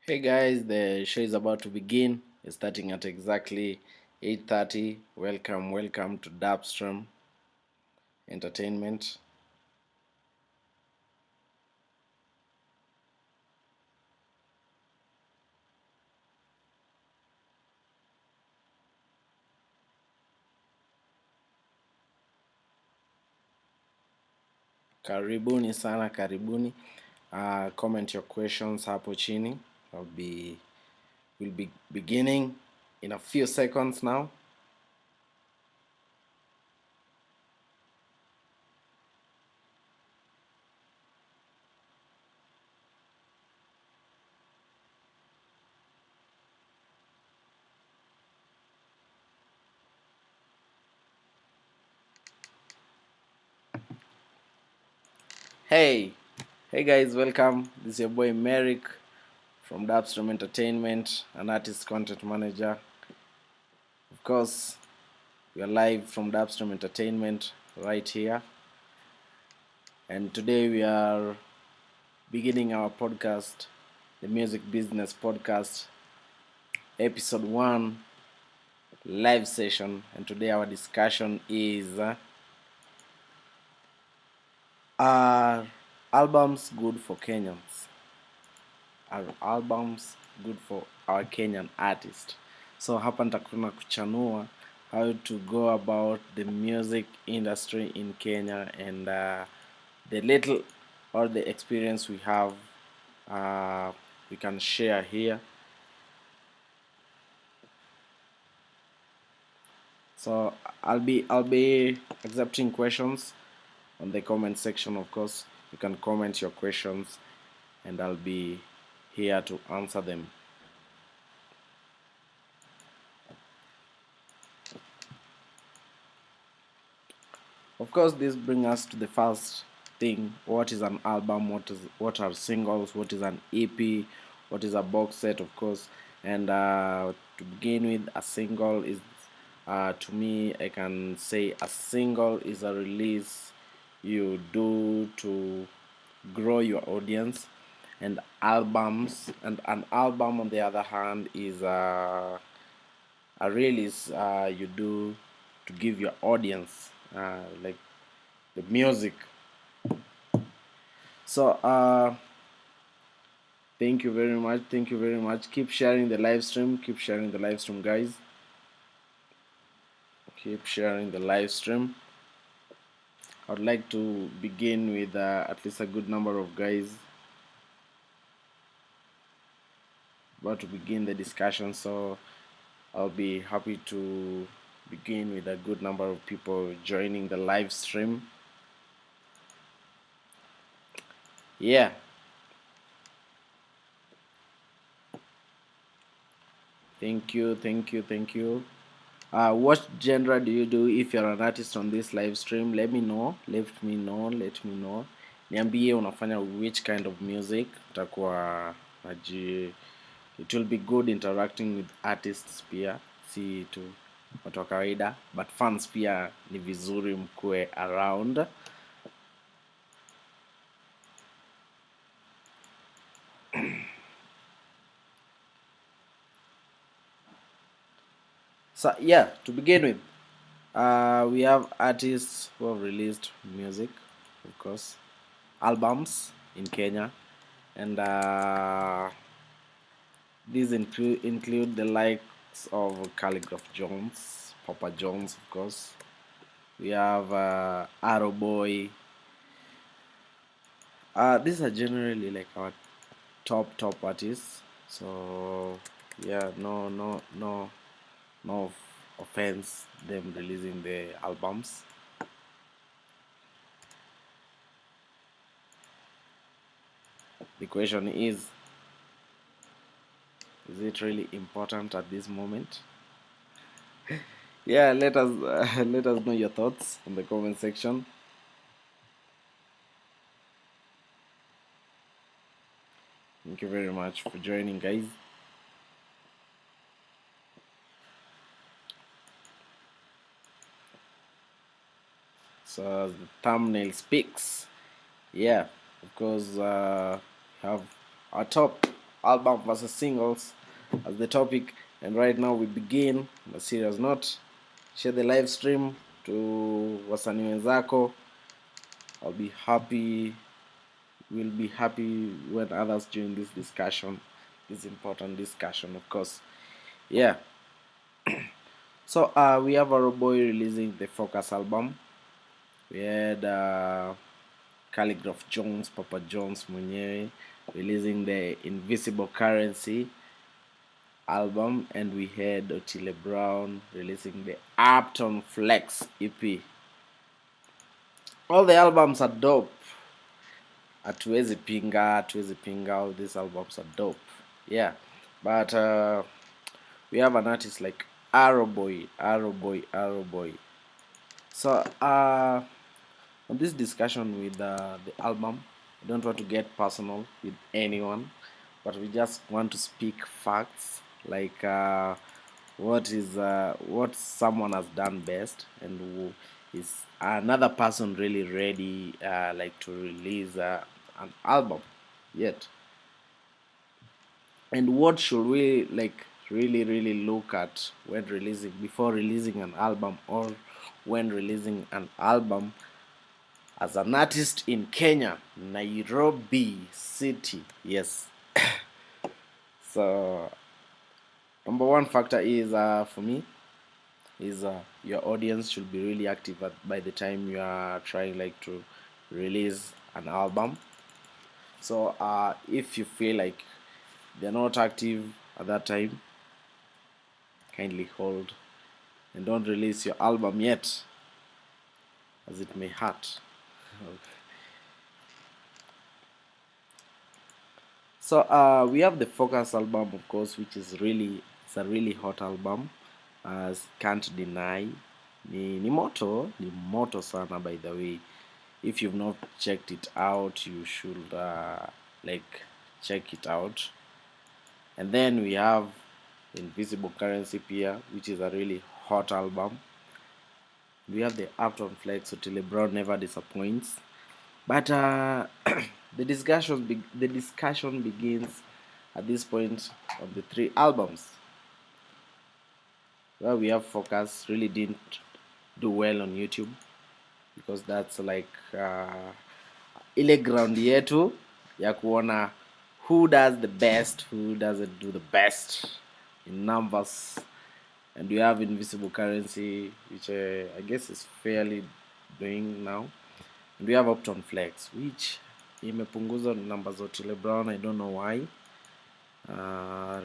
Hey guys, the show is about to begin. It's starting at exactly 8:30. Welcome to Dapstrem Entertainment. Karibuni sana, karibuni. Comment your questions hapo chini. I'll be we'll be beginning in a few seconds now. Hey, hey guys, welcome. This is your boy Merrick from Dapstrem Entertainment, an artist content manager. Of course, we are live from Dapstrem Entertainment right here. And today we are beginning our podcast, the Music Business Podcast, episode 1, live session. And today our discussion is are albums good for Kenyans? Are albums good for our Kenyan artists? So hapa nitakuna kuchanua how to go about the music industry in Kenya and the little or the experience we have we can share here. So I'll be accepting questions on the comment section. Of course, you can comment your questions, and I'll be here to answer them. Of course, this brings us to the first thing: what is an album? What are singles? What is an EP? What is a box set? Of course, and to begin with, a single is to me, I can say a single is a release you do to grow your audience, and an album on the other hand is a release you do to give your audience like the music. So thank you very much. Keep sharing the live stream. Keep sharing the live stream, guys. Keep sharing the live stream. I'd like to begin with at least a good number of guys about to begin the discussion, so I'll be happy to begin with a good number of people joining the live stream. Yeah. Thank you, thank you, thank you. What genre do you do if you're an artist on this live stream? Let me know, let me know. Niambie unafanya which kind of music. Utakuwa naji it will be good interacting with artists pia, si tu watu wa kawaida, but fans pia ni vizuri mkue around. So yeah, to begin with, we have artists who have released music, of course, albums in Kenya, and these include the likes of Calligraph Jones, Papa Jones, of course. We have Arrow Boy. These are generally like our top artists. So yeah, no offense them releasing the albums. The question is it really important at this moment? Yeah, let us let us know your thoughts in the comment section. Thank you very much for joining, guys. So as the thumbnail speaks, yeah, of course, have our top album versus singles as the topic. And right now we begin on a serious note. Share the live stream to wasanii wenzako. I'll be happy. We'll be happy when others join this discussion, this important discussion, of course. Yeah. So we have our boy releasing the Focus album. We had Calligraph Jones, Papa Jones mwenyewe releasing the Invisible Currency album, and we had Otile Brown releasing the Upton Flex EP. All the albums are dope. Hatuwezi pinga, all these albums are dope. Yeah. But we have an artist like Arrow Boy. So on this discussion with the album, I don't want to get personal with anyone, but we just want to speak facts, like what someone has done best, and who is another person really ready, like to release an album yet, and what should we like really look at when releasing, before releasing an album, or when releasing an album as an artist in Kenya, Nairobi City. Yes. So number one factor is for me is your audience should be really active by the time you are trying like to release an album. So if you feel like they're not active at that time, kindly hold and don't release your album yet, as it may hurt. So we have the Focus album, of course, which is really, it's a really hot album, as can't deny. Ni moto sana, by the way. If you've not checked it out, you should like check it out. And then we have Invisible Currency Pia, which is a really hot album. We have the Upton Flex, Otile Brown never disappoints. But the discussion begins at this point of the three albums. Well, we have Focus really didn't do well on YouTube, because that's like ile ground yetu ya kuona who does the best, who doesn't do the best in numbers. And we have Invisible Currency, which I guess is fairly doing now. And we have Upton Flex, which imepunguza numbers za Otile Brown. I don't know why.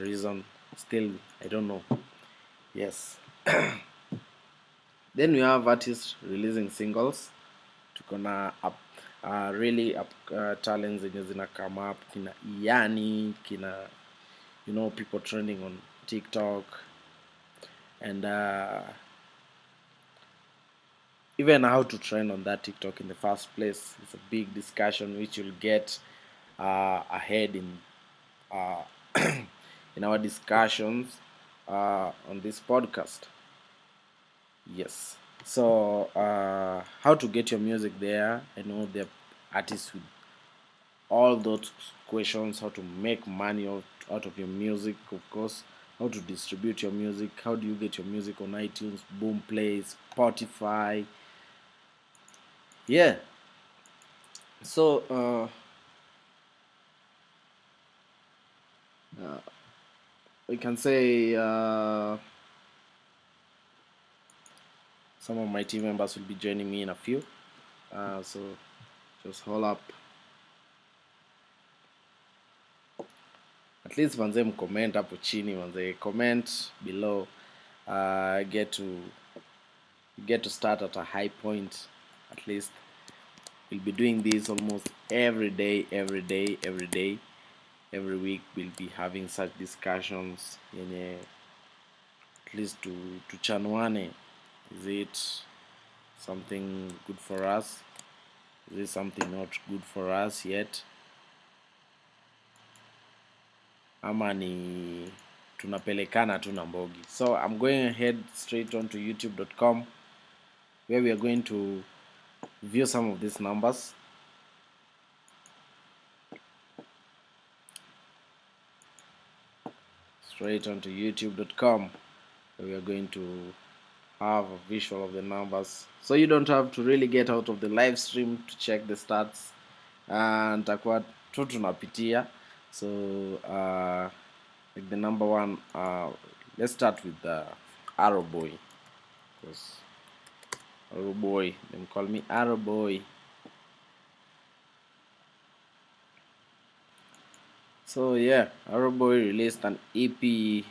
Reason still I don't know. Yes. Then we have artists releasing singles. Tuko na really up talents zenye zina come up, kina Iani, kina, you know, people trending on TikTok, and even how to trend on that TikTok in the first place. It's a big discussion which you'll get ahead in in our discussions on this podcast. Yes. So how to get your music there? I know the artists with all those questions: how to make money out of your music, of course, how to distribute your music, how do you get your music on iTunes, Boomplay, Spotify. Yeah. So we can say some of my team members will be joining me in a few, so just hold up. At least manze mcomment hapo chini, manze comment below. Get to start at a high point. At least we'll be doing this almost every day. Every week we'll be having such discussions yenye at least to chanuane. Is it something good for us? Is it something not good for us yet? Ama ni tunapelekana tu na mbogi. So I'm going ahead straight on to youtube.com, where we are going to view some of these numbers. straight onto youtube.com. We are going to have a visual of the numbers, so you don't have to really get out of the live stream to check the stats, and takuwa tu tunapitia. So like the number one, let's start with the Arrow Boy, because Arrow Boy, them call me Arrow Boy. So yeah, Arrow Boy released an EP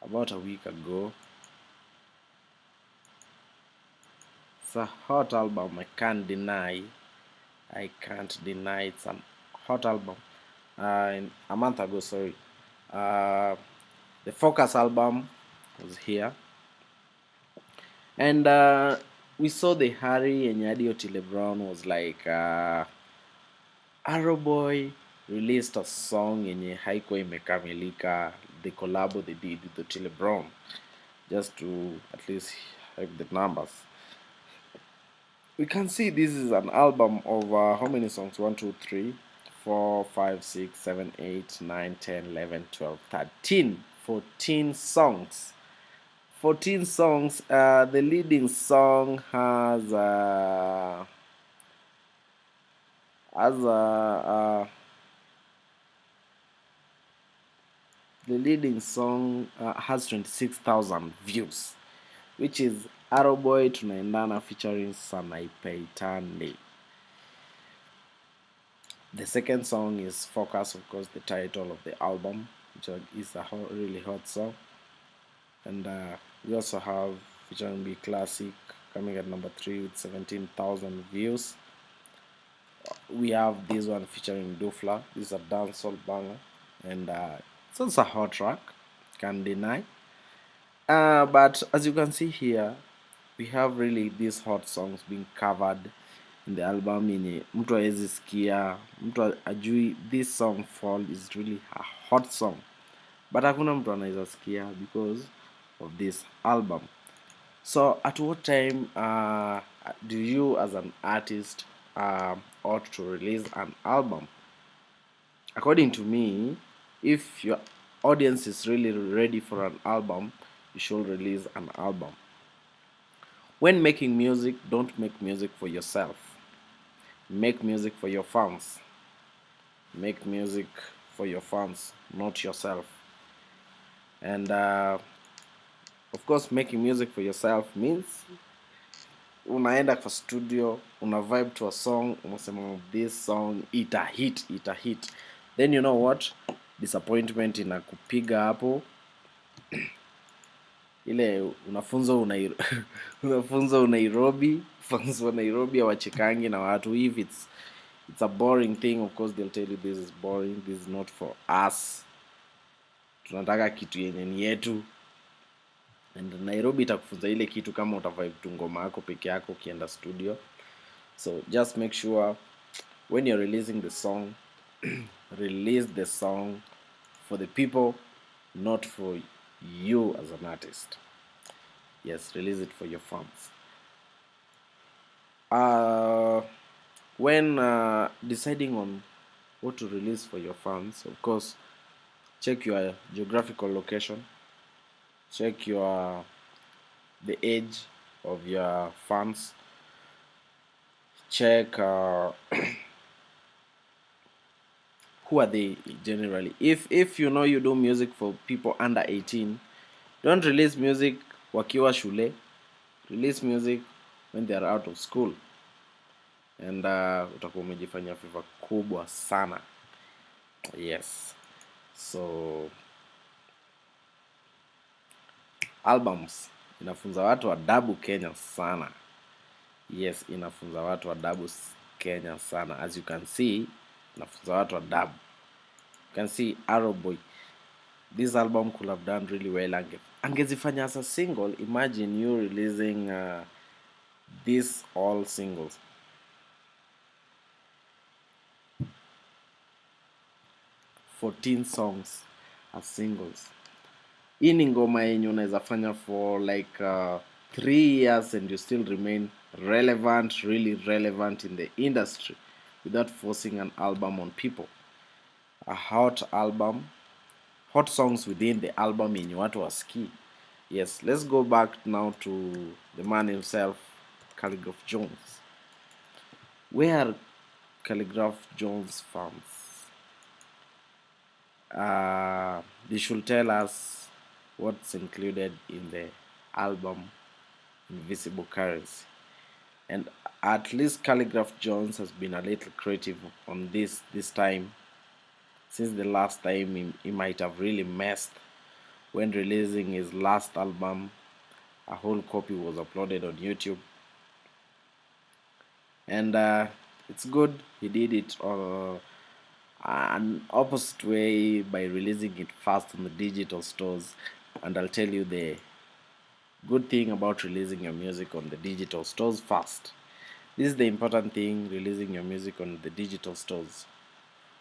about a week ago. It's a hot album, I can't deny. I can't deny it's a hot album. A month ago, sorry. The Focus album was here, and we saw the Harry and Yadi Otile Brown was like, Arrow Boy released a song yenye haikuwa imekamilika, the collabo they did with Otile Brown, just to at least hype the numbers. We can see this is an album of how many songs? 1, 2, 3, 4, 5, 6, 7, 8, 9, 10, 11, 12, 13, 14 songs. 14 songs. The leading song has the leading song has 26,000 views, which is Arrow Boy Tunaendana featuring Sanaipe Itande. The second song is Focus, of course, the title of the album, which is a really hot song. And we also have featuring B Classic coming at number 3 with 17,000 views. We have this one featuring Dufla. This is a dancehall banger, and it's also a hot track, can't deny. But as you can see here, we have really these hot songs being covered in the album yenye mtu hawezi sikia, mtu ajui this song Fall is really a hot song, but hakuna mtu anaweza sikia because of this album. So at what time do you as an artist ought to release an album? According to me, if your audience is really ready for an album, you should release an album. When making music, don't make music for yourself. Make music for your fans. Make music for your fans, not yourself. And of course, making music for yourself means unaenda kwa studio, una vibe to a song, unasema this song ita hit. Then you know what? Disappointment inakupiga hapo. Ile unafunza Nairobi, fans wa Nairobi hawachekangi na watu. If it's a boring thing, of course they'll tell you this is boring, this is not for us. Tunataka kitu yenye ni yetu. And Nairobi itakufunza ile kitu kama utavibe tu ngoma yako peke yako ukienda studio. So just make sure when you're releasing the song, release the song for the people, not for you as an artist. Yes, release it for your fans. When deciding on what to release for your fans, of course, check your geographical location, check the age of your fans, check who are they generally. If you know you do music for people under 18, don't release music wakiwa shule. Release music when they are out of school, and utakuwa umejifanya favor kubwa sana. Yes. So albums inafunza watu adabu Kenya sana. Yes, inafunza watu adabu Kenya sana. As you can see, inafunza watu adabu. You can see Arrow Boy, this album could have done really well. Angezifanya as a single. Imagine you releasing these all singles. 14 songs as singles. Hii ni ngoma yenye unaweza fanya for like 3 years and you still remain relevant, really relevant in the industry without forcing an album on people. A hot album, hot songs within the album yenye watu wasikii. Yes, let's go back now to the man himself, Calligraph Jones. Where are Calligraph Jones fans? They should tell us what's included in the album Invisible Currency. And at least Calligraph Jones has been a little creative on this time. Since the last time he might have really messed when releasing his last album. A whole copy was uploaded on YouTube, and it's good he did it an opposite way by releasing it fast on the digital stores. And I'll tell you the good thing about releasing your music on the digital stores fast. This is the important thing, releasing your music on the digital stores.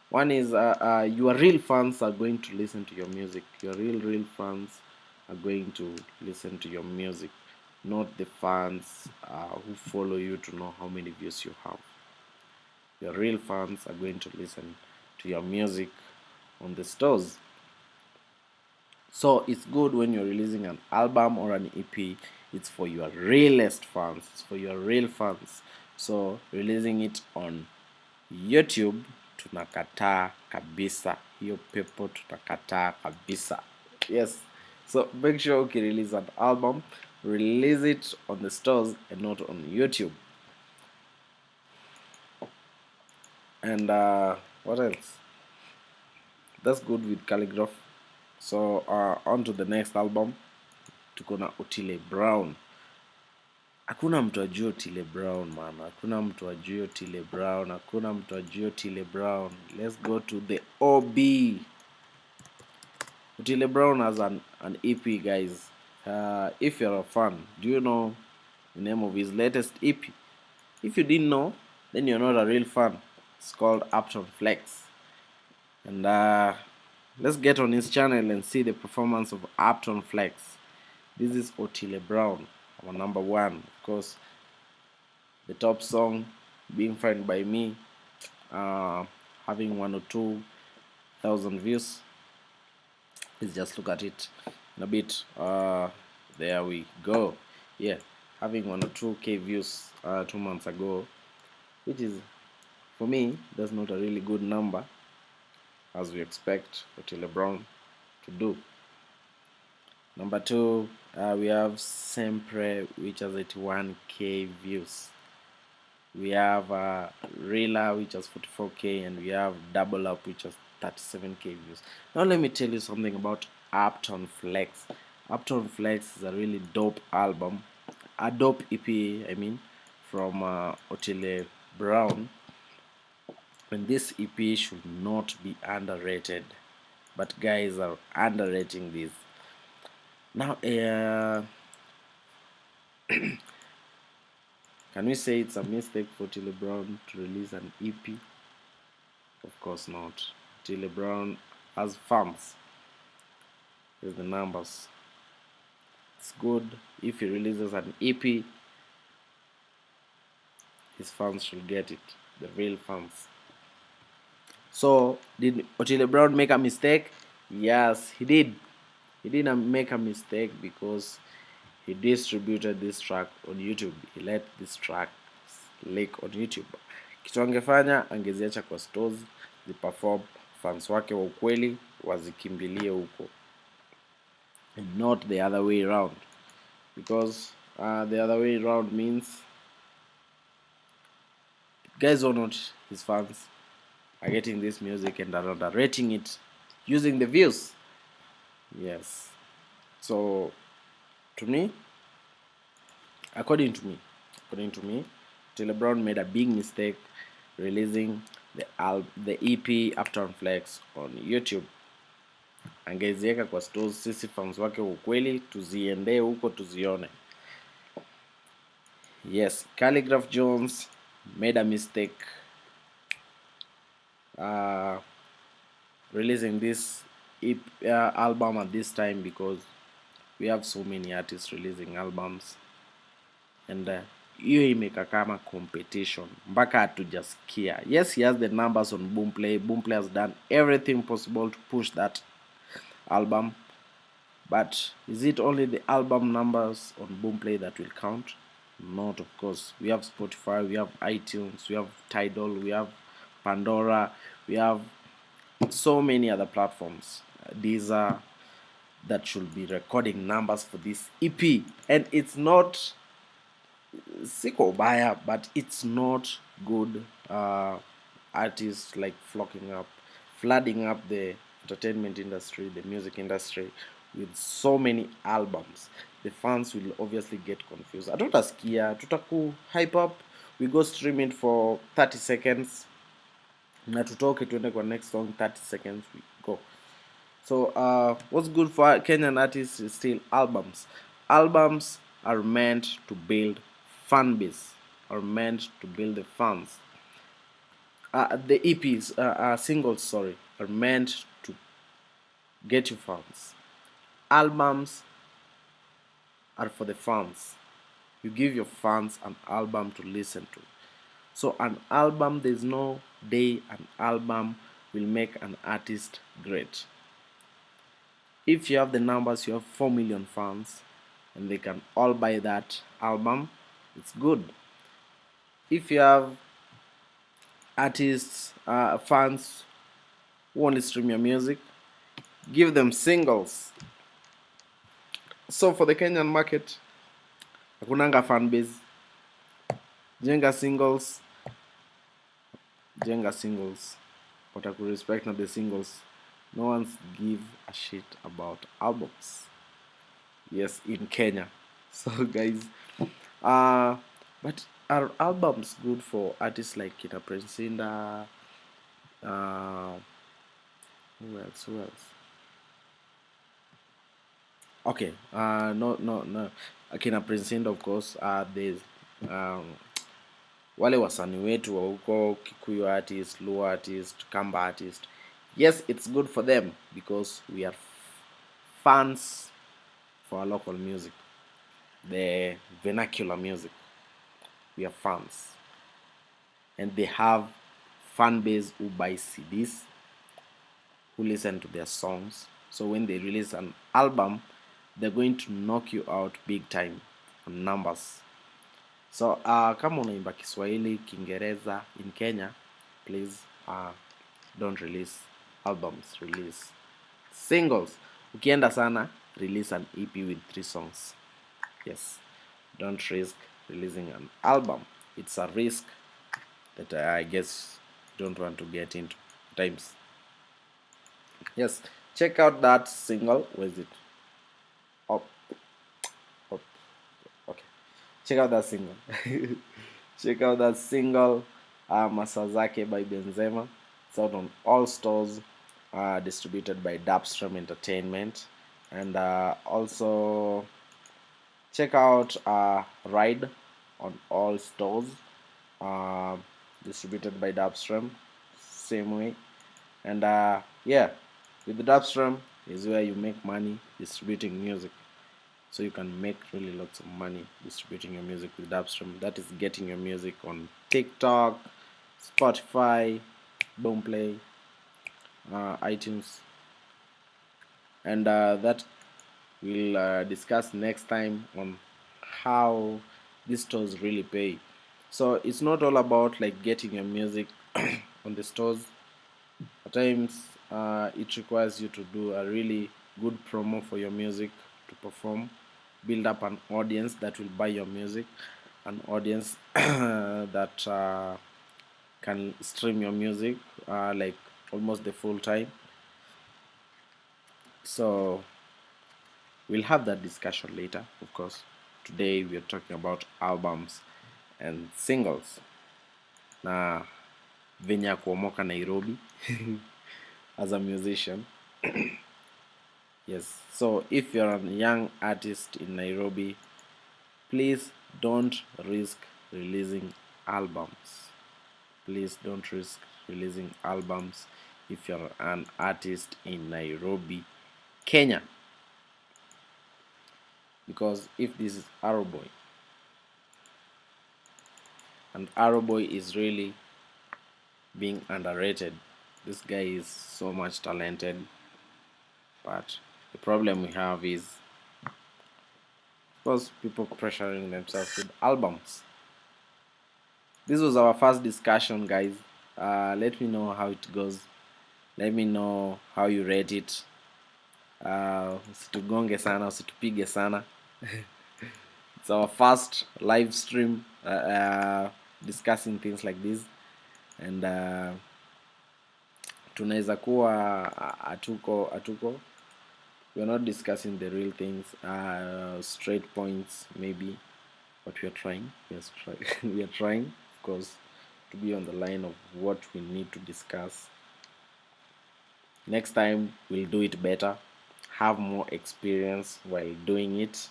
One is your real fans are going to listen to your music. Your real fans are going to listen to your music, not the fans who follow you to know how many views you have. Your real fans are going to listen to your music on the stores. So it's good when you're releasing an album or an EP, it's for your realest fans, it's for your real fans. So releasing it on YouTube tunakataa kabisa, hiyo pepo tunakataa kabisa. Yes, so make sure you release an album, release it on the stores and not on YouTube. And what else? That's good with Calligraph. So on to the next album, tuko na Otile Brown. Hakuna mtu ajue Otile Brown, man. Hakuna mtu ajue Otile Brown. Hakuna mtu ajue Otile Brown. Let's go to the OB. Otile Brown has an EP, guys. If you're a fan, do you know the name of his latest EP? If you didn't know, then you're not a real fan. It's called Uptown Flex. And let's get on his channel and see the performance of Uptown Flex. This is Otile Brown, our number one. Of course, the top song, Being Fine by Me, having 1 or 2,000 views. Let's just look at it in a bit. There we go. Yeah, having 1 or 2K views 2 months ago, which is, for me, that's not a really good number, as we expect Otile Brown to do. Number 2, we have Sempre, which has 81K views. We have Rila, which has 44K, and we have Double Up, which has 37K views. Now let me tell you something about Uptown Flex. Uptown Flex is a really dope album, a dope EP, I mean, from Otile Brown. And this EP should not be underrated, but guys are underrating this. Now, can we say it's a mistake for Otile Brown to release an EP? Of course not. Otile Brown has fans. Here's the numbers. It's good if he releases an EP. His fans should get it, the real fans. So, did Otile Brown make a mistake? Yes, he did. He didn't make a mistake because he distributed this track on YouTube. He let this track leak on YouTube. Kitu angefanya, angeziacha kwa stores, ziperform, fans wake wa ukweli wazikimbilie huko, and not the other way around. Because the other way around means guys who are not his fans are getting this music and are underrating it using the views. Yes. So to me, according to me, Otile Brown made a big mistake releasing the EP Uptown Flex on YouTube. Angeziweka kwa stores, sisi fans wake ukweli tuziendee huko tuzione. Yes, Calligraph Jones made a mistake releasing this album at this time, because we have so many artists releasing albums, and hiyo imeka kama competition mpaka hatujasikia. Yes, he has the numbers on Boomplay. Boomplay has done everything possible to push that album. But is it only the album numbers on Boomplay that will count? Not, of course. We have Spotify, we have iTunes, we have Tidal, we have Pandora, we have so many other platforms. These are that should be recording numbers for this EP, and it's not siko baya, but it's not good. Artists like flooding up the entertainment industry, the music industry, with so many albums. The fans will obviously get confused. Hatutaskia, tutaku hype up, we go stream it for 30 seconds, na tutoke tuende kwa next song, 30 seconds, we go. So what's good for Kenyan artists is still albums. Albums are meant to build fan base, are meant to build the fans. The EPs, singles, sorry, are meant to get you fans. Albums are for the fans. You give your fans an album to listen to. So an album, there's no day an album will make an artist great. If you have the numbers, you have 4 million fans, and they can all buy that album, it's good. If you have artists, fans who only stream your music, give them singles. So for the Kenyan market, hakunanga fan base. Jenga singles, jenga singles. Watakurespect na the singles. No one's give a shit about albums. Yes, in Kenya. So guys, but are albums good for artists like Kita Prince Inda? Who else? Who else? Okay, no. Akina Prince Inda, of course. There's wale wasanii wetu wa huko, Kikuyu artist, Luo artist, Kamba artist. Yes, it's good for them because we are fans for our local music, the vernacular music. We are fans, and they have fan base who buy CDs, who listen to their songs. So when they release an album, they're going to knock you out big time on numbers. So kama unaimba Kiswahili, Kiingereza in Kenya, please don't release albums, release singles. Ukienda sana, release an EP with 3 songs. Yes, don't risk releasing an album. It's a risk that I guess you don't want to get into times. Yes, check out that single. Where is it? Up. Okay, check out that single. Check out that single, Masazake by Benzema. It's out on all stores, distributed by Dapstrem Entertainment. And also check out Ride on all stores, uh, distributed by Dapstrem, same way. And yeah, with the Dapstrem is where you make money distributing music. So you can make really lots of money distributing your music with Dapstrem. That is getting your music on TikTok, Spotify, Boomplay, iTunes, and that we'll discuss next time on how these stores really pay. So it's not all about like getting your music on the stores. At times, it requires you to do a really good promo for your music to perform, build up an audience that will buy your music, an audience that can stream your music like almost the full time. So we'll have that discussion later, of course. Today we are talking about albums and singles na venye ya kuomoka Nairobi as a musician. Yes, so if you're a young artist in Nairobi, please don't risk releasing albums. Please don't risk releasing albums if you're an artist in Nairobi, Kenya. Because if this is Arrow Boy, and Arrow Boy is really being underrated, this guy is so much talented. But the problem we have is, of course, people pressuring themselves with albums. This was our first discussion, guys. Let me know how it goes. Let me know how you rate it. Usitugonge sana, usitupige sana. It's our first live stream discussing things like this, and tunaweza kuwa hatuko we're not discussing the real things, straight points maybe, but we are trying. Yes, we are trying, of course, to be on the line of what we need to discuss. Next time we'll do it better, have more experience while doing it,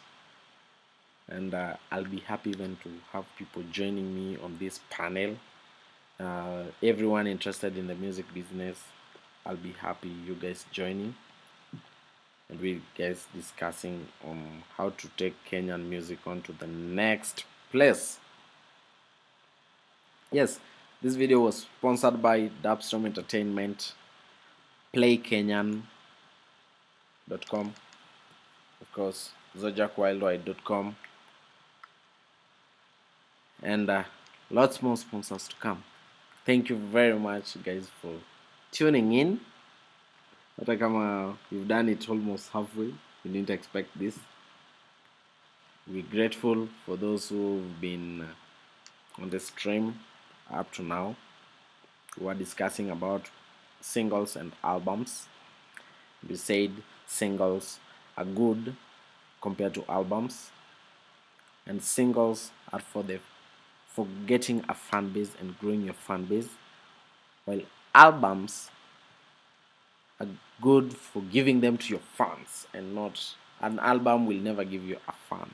and I'll be happy even to have people joining me on this panel. Everyone interested in the music business, I'll be happy you guys joining, and we guys discussing on how to take Kenyan music on to the next place. Yes, this video was sponsored by Dapstrem Entertainment, playkenyan.com, of course, zojakworldwide.com, and lots more sponsors to come. Thank you very much, guys, for tuning in. Hata kama you've done it almost halfway, you didn't expect this. We're grateful for those who've been on the stream up to now. We are discussing about singles and albums. We said singles are good compared to albums, and singles are for getting a fan base and growing your fan base, while albums are good for giving them to your fans, and not an album will never give you a fan.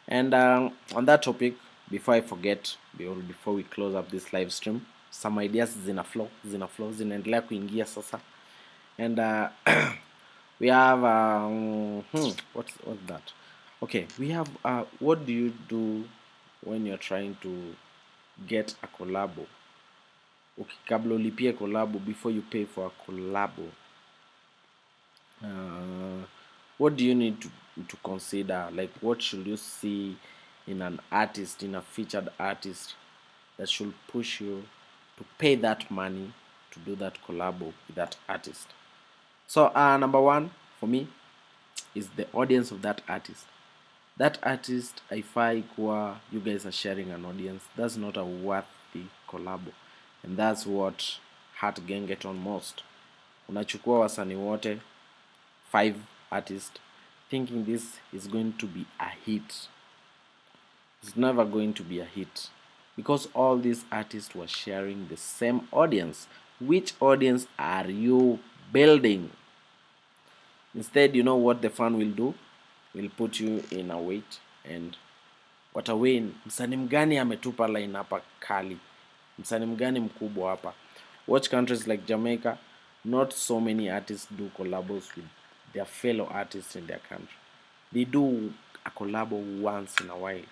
And on that topic, before I forget, before we close up this live stream, some ideas zinaendelea kuingia sasa, and we have what's that? Okay, we have what do you do when you're trying to get a collabo? Okay, kabla ulipie collabo, before you pay for a collabo, what do you need to consider? Like, what should you see in an artist, in a featured artist, that should push you to pay that money to do that collabo with that artist? So number one for me is the audience of that artist. That artist, haifai kuwa you guys are sharing an audience. That's not a worthy collabo, and that's what hurt Gengeton most. Unachukua wasanii wote 5 artists thinking this is going to be a hit. It's never going to be a hit, because all these artists were sharing the same audience. Which audience are you building? Instead, you know what the fan will do? Will put you in a wait, and watawin msanii mgani ametupa line hapa kali, msanii mgani mkubwa hapa. Watch countries like Jamaica, not so many artists do collabos with their fellow artists in their country. They do a collabo once in a while.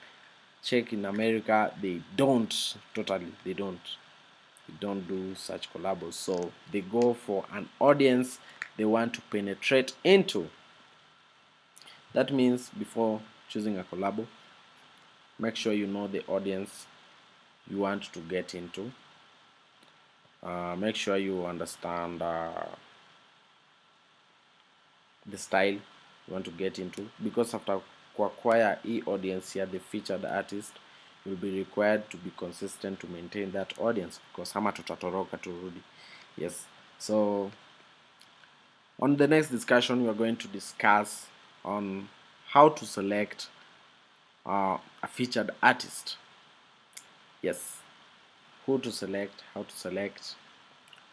Check in America, they don't totally. They don't do such collabos. So they go for an audience they want to penetrate into. That means before choosing a collabo, make sure you know the audience you want to get into. Make sure you understand the style you want to get into, because after acquire audience here, the featured artist, will be required to be consistent to maintain that audience, because ama tutatoroka turudi. Yes, so on the next discussion, we are going to discuss on how to select a featured artist. Yes, who to select, how to select,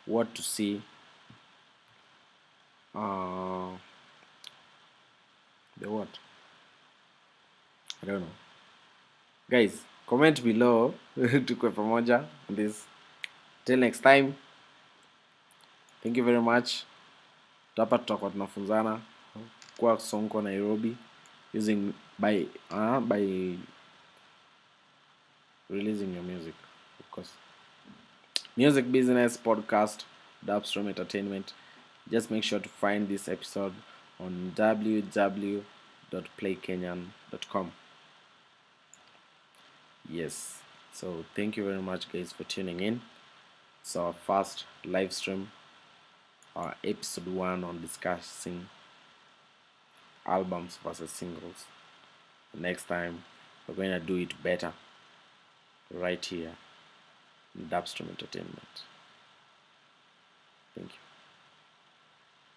what to see, the what, I don't know. Guys, comment below tukwe pamoja on this. Till next time, thank you very much. Hapa tutakuwa tunafunzana kwa Sonko Nairobi using by releasing your music, of course. Music Business Podcast, Dapstrem Entertainment. Just make sure to find this episode on www.playkenyan.com. Yes, so thank you very much, guys, for tuning in. So our first live stream, our episode 1 on discussing albums versus singles. Next time we're going to do it better right here in Dapstrem Entertainment. Thank you.